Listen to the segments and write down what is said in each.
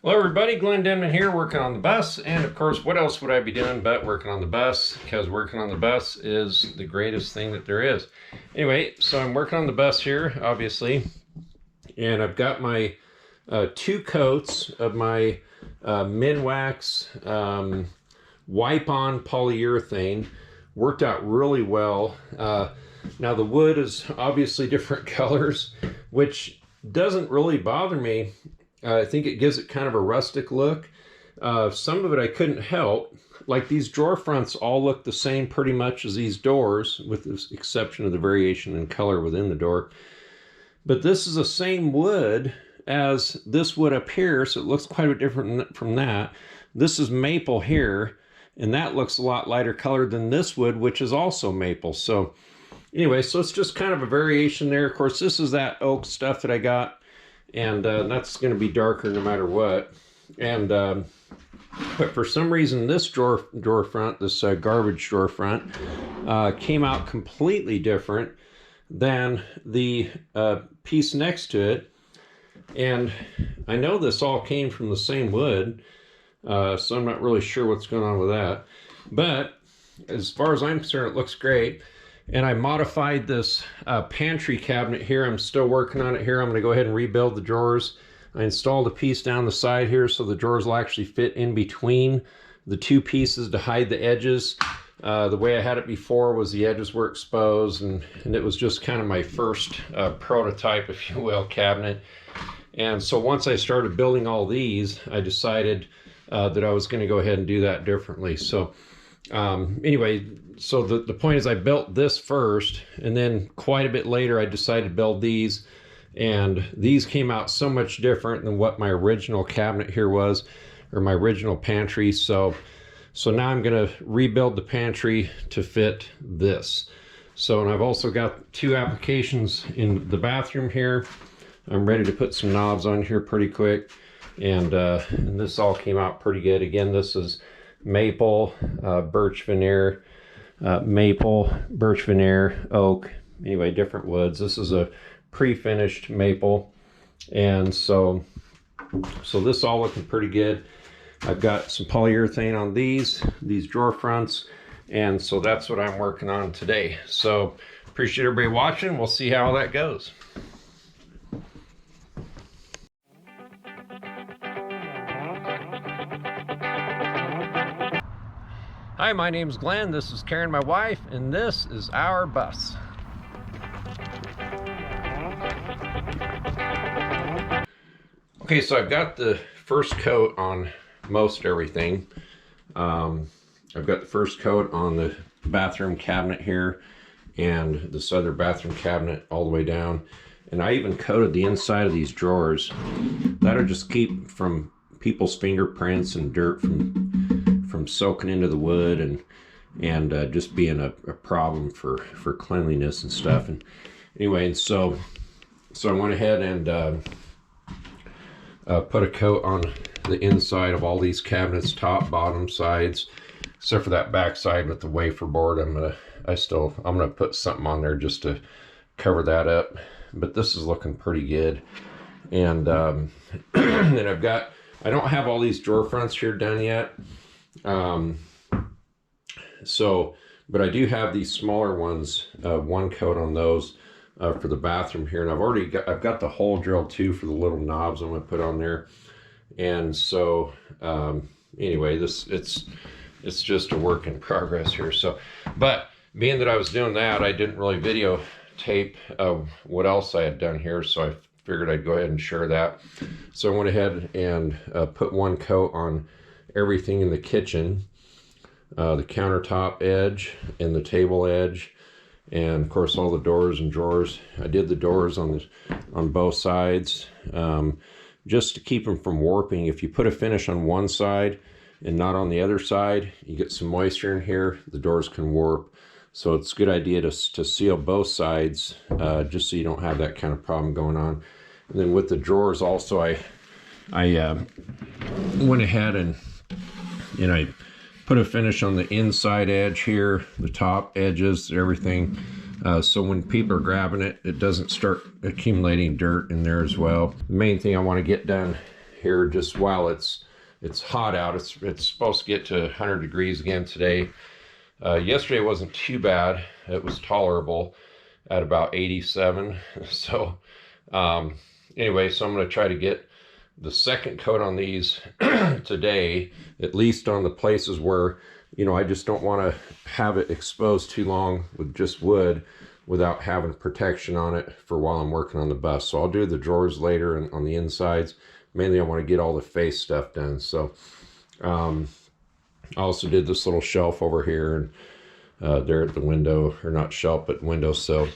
Hello everybody, Glenn Denman here, working on the bus, and of course what else would I be doing but working on the bus, because working on the bus is the greatest thing that there is. Anyway, so I'm working on the bus here, obviously, and I've got my two coats of my Minwax wipe-on polyurethane. Worked out really well. Now the wood is obviously different colors, which doesn't really bother me. I think it gives it kind of a rustic look. Some of it I couldn't help. Like these drawer fronts all look the same pretty much as these doors, with the exception of the variation in color within the door. But this is the same wood as this wood up here, so it looks quite a bit different from that. This is maple here, and that looks a lot lighter colored than this wood, which is also maple. So anyway, so it's just kind of a variation there. Of course, this is that oak stuff that I got, and that's going to be darker no matter what. And but for some reason this drawer front, this garbage drawer front, came out completely different than the piece next to it. And I know this all came from the same wood, so I'm not really sure what's going on with that. But as far as I'm concerned, it looks great. And I modified this pantry cabinet here. I'm still working on it here. I'm going to go ahead and rebuild the drawers. I installed a piece down the side here so the drawers will actually fit in between the two pieces to hide the edges. The way I had it before was the edges were exposed, and it was just kind of my first prototype, if you will, cabinet. And so once I started building all these, I decided that I was going to go ahead and do that differently. So anyway, so the point is I built this first, and then quite a bit later I decided to build these, and these came out so much different than what my original cabinet here was, or my original pantry. So now I'm going to rebuild the pantry to fit this. So, and I've also got two applications in the bathroom here. I'm ready to put some knobs on here pretty quick, and this all came out pretty good. Again, this is maple, birch veneer, maple, birch veneer, oak, anyway, different woods. This is a pre-finished maple, and so this all looking pretty good. I've got some polyurethane on these drawer fronts, and so that's what I'm working on today. So appreciate everybody watching. We'll see how that goes. Hi, my name's Glenn. This is Karen, my wife, and this is our bus. Okay, so I've got the first coat on most everything. I've got the first coat on the bathroom cabinet here, and this other bathroom cabinet all the way down. And I even coated the inside of these drawers. That'll just keep from people's fingerprints and dirt from soaking into the wood and just being a problem for cleanliness and stuff. And anyway, and so I went ahead and put a coat on the inside of all these cabinets, top, bottom, sides, except for that back side with the wafer board. I'm gonna put something on there just to cover that up. But this is looking pretty good. And then I don't have all these drawer fronts here done yet. But I do have these smaller ones, one coat on those for the bathroom here, and I've got the hole drilled too for the little knobs I'm going to put on there. And so anyway, it's just a work in progress here. So, but being that I was doing that, I didn't really videotape what else I had done here, so I figured I'd go ahead and share that. So I went ahead and put one coat on everything in the kitchen, the countertop edge and the table edge, and of course all the doors and drawers. I did the doors on both sides, just to keep them from warping. If you put a finish on one side and not on the other side, you get some moisture in here, the doors can warp. So it's a good idea to seal both sides, just so you don't have that kind of problem going on. And then with the drawers also, I went ahead and I put a finish on the inside edge here, the top edges, everything. So when people are grabbing it, it doesn't start accumulating dirt in there as well. The main thing I want to get done here just while it's hot out. It's supposed to get to 100 degrees again today. Yesterday wasn't too bad. It was tolerable at about 87. So anyway, so I'm going to try to get the second coat on these today, at least on the places where, you know, I just don't want to have it exposed too long with just wood without having protection on it for while I'm working on the bust. So I'll do the drawers later and on the insides. Mainly I want to get all the face stuff done. So I also did this little shelf over here and there at the window, or not shelf, but windowsill.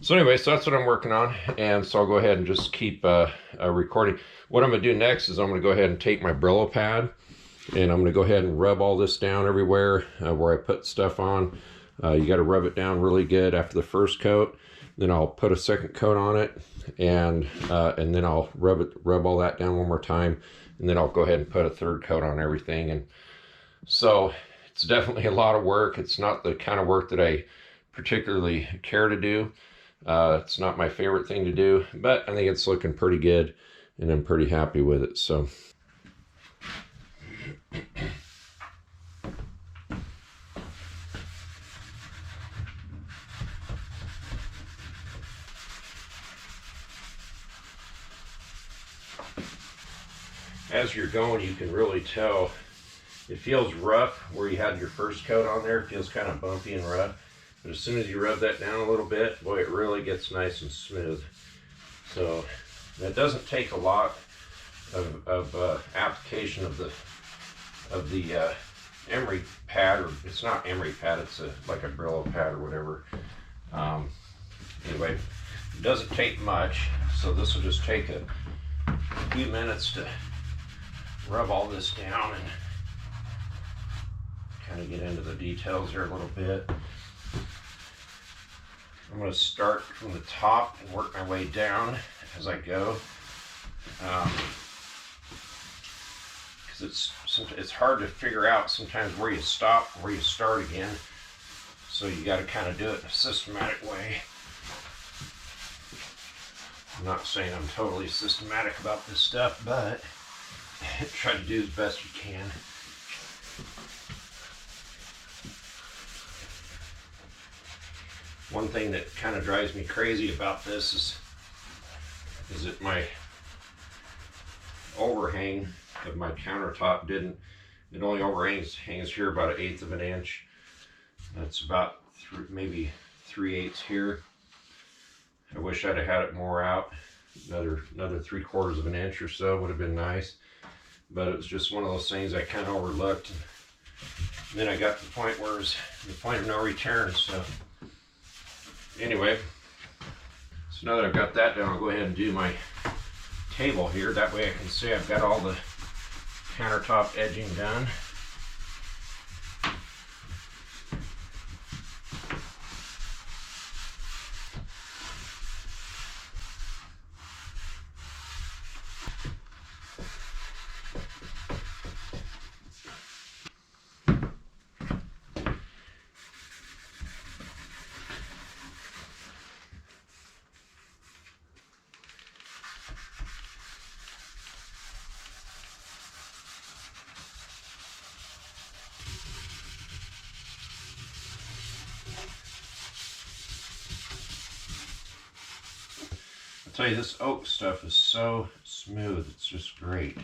So anyway, so that's what I'm working on. And so I'll go ahead and just keep recording. What I'm going to do next is I'm going to go ahead and take my Brillo pad and I'm going to go ahead and rub all this down everywhere where I put stuff on. You got to rub it down really good after the first coat. Then I'll put a second coat on it, and then I'll rub all that down one more time, and then I'll go ahead and put a third coat on everything. And so it's definitely a lot of work. It's not the kind of work that I particularly care to do. It's not my favorite thing to do, but I think it's looking pretty good, and I'm pretty happy with it. So. As you're going, you can really tell it feels rough where you had your first coat on there. It feels kind of bumpy and rough. But as soon as you rub that down a little bit, boy, it really gets nice and smooth. So that doesn't take a lot of application of the emery pad, or it's not emery pad, it's like a Brillo pad or whatever. Anyway, it doesn't take much, so this will just take a few minutes to rub all this down and kind of get into the details here a little bit. I'm going to start from the top and work my way down as I go, because it's hard to figure out sometimes where you stop and where you start again, so you got to kind of do it in a systematic way. I'm not saying I'm totally systematic about this stuff, but try to do as best you can. One thing that kind of drives me crazy about this is that my overhang of my countertop it only hangs here about 1/8 of an inch. That's about maybe 3/8 here. I wish I'd have had it more out. Another 3/4 of an inch or so would have been nice. But it was just one of those things I kind of overlooked. And then I got to the point where it's the point of no return. So anyway, so now that I've got that done, I'll go ahead and do my table here. That way I can see I've got all the countertop edging done. I'll tell you, this oak stuff is so smooth, it's just great.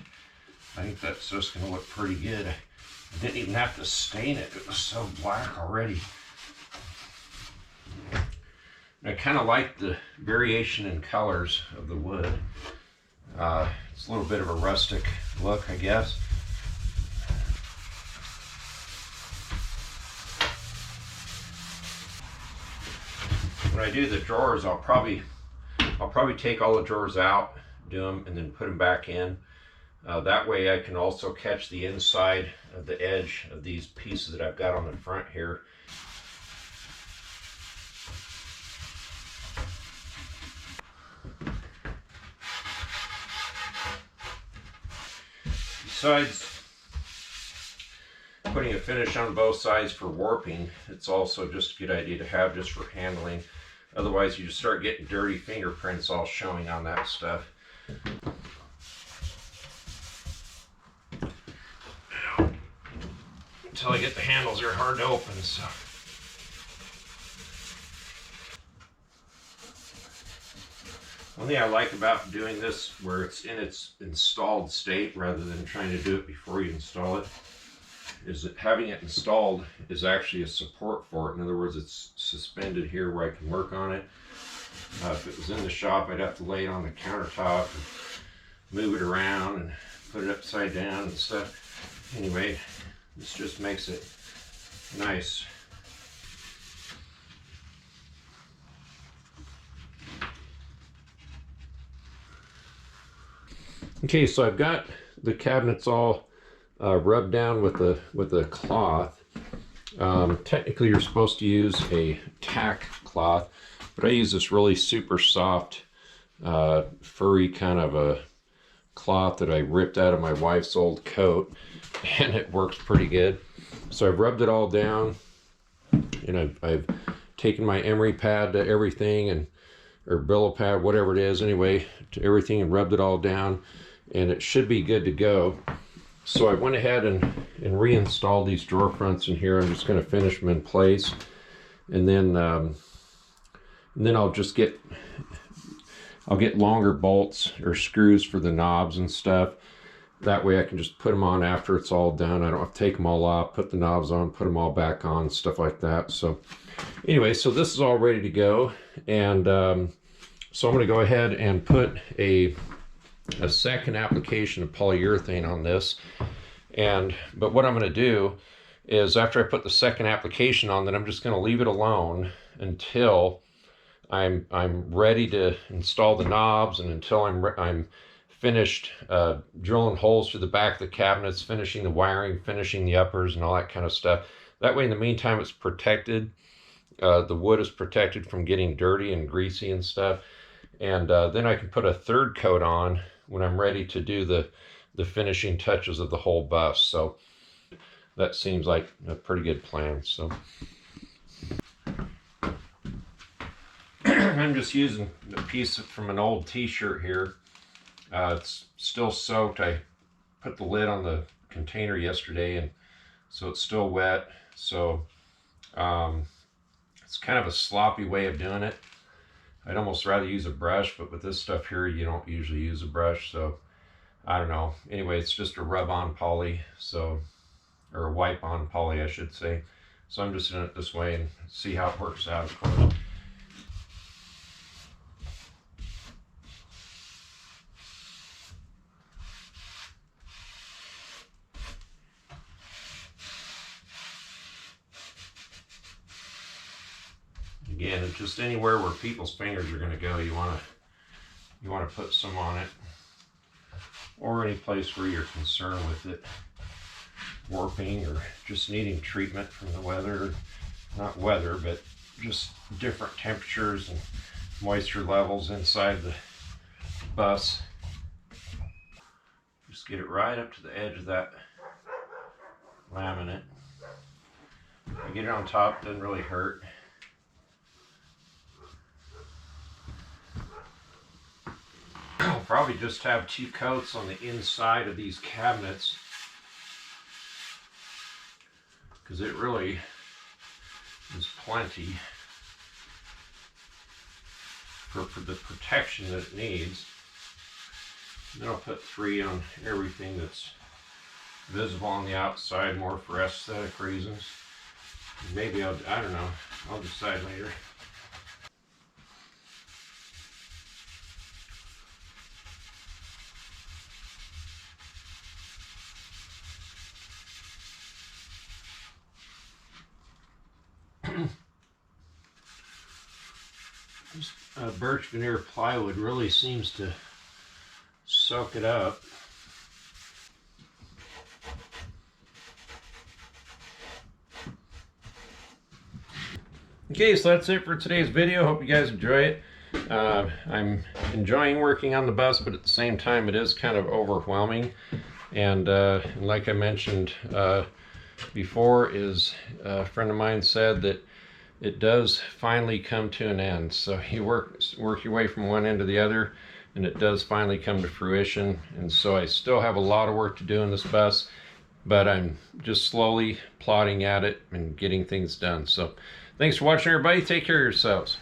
I think that's just going to look pretty good. I didn't even have to stain it, it was so black already. I kind of like the variation in colors of the wood. It's a little bit of a rustic look, I guess. When I do the drawers, I'll probably take all the drawers out, do them, and then put them back in. That way I can also catch the inside of the edge of these pieces that I've got on the front here. Besides putting a finish on both sides for warping, it's also just a good idea to have just for handling. Otherwise you just start getting dirty fingerprints all showing on that stuff. until I get the handles. They're hard to open, so. One thing I like about doing this where it's in its installed state rather than trying to do it before you install it is that having it installed is actually a support for it. In other words, it's suspended here where I can work on it. If it was in the shop, I'd have to lay it on the countertop and move it around and put it upside down and stuff. Anyway, this just makes it nice. Okay, so I've got the cabinets all rubbed down with a cloth. Technically, you're supposed to use a tack cloth, but I use this really super soft, furry kind of a cloth that I ripped out of my wife's old coat, and it works pretty good. So I've rubbed it all down, and I've taken my emery pad to everything, or Brillo pad, whatever it is, anyway, to everything, and rubbed it all down, and it should be good to go. So I went ahead and reinstalled these drawer fronts in here. I'm just going to finish them in place, and then I'll get longer bolts or screws for the knobs and stuff. That way I can just put them on after it's all done. I don't have to take them all off, put the knobs on, put them all back on, stuff like that. So anyway, so this is all ready to go, and so I'm going to go ahead and put a second application of polyurethane on this. But what I'm going to do is, after I put the second application on, then I'm just going to leave it alone until I'm ready to install the knobs, and until I'm finished drilling holes through the back of the cabinets, finishing the wiring, finishing the uppers, and all that kind of stuff. That way, in the meantime, it's protected. The wood is protected from getting dirty and greasy and stuff. And then I can put a third coat on when I'm ready to do the finishing touches of the whole bus. So that seems like a pretty good plan. So I'm just using a piece from an old t-shirt here. It's still soaked. I put the lid on the container yesterday, and so it's still wet. So it's kind of a sloppy way of doing it. I'd almost rather use a brush, but with this stuff here, you don't usually use a brush, so I don't know. Anyway, it's just a rub-on poly, so, or a wipe-on poly, I should say. So I'm just doing it this way and see how it works out, of course. Again, it's just anywhere where people's fingers are going to go, you want to put some on it, or any place where you're concerned with it warping or just needing treatment from the weather, not weather, but just different temperatures and moisture levels inside the bus. Just get it right up to the edge of that laminate. If you get it on top, it doesn't really hurt. I'll probably just have 2 coats on the inside of these cabinets, because it really is plenty for the protection that it needs. And then I'll put 3 on everything that's visible on the outside, more for aesthetic reasons. Maybe I don't know, I'll decide later. This birch veneer plywood really seems to soak it up. Okay, so that's it for today's video. Hope you guys enjoy it. I'm enjoying working on the bus, but at the same time it is kind of overwhelming. And like I mentioned before, a friend of mine said that it does finally come to an end. So you work your way from one end to the other, and it does finally come to fruition. And so I still have a lot of work to do in this bus, but I'm just slowly plodding at it and getting things done. So thanks for watching, everybody. Take care of yourselves.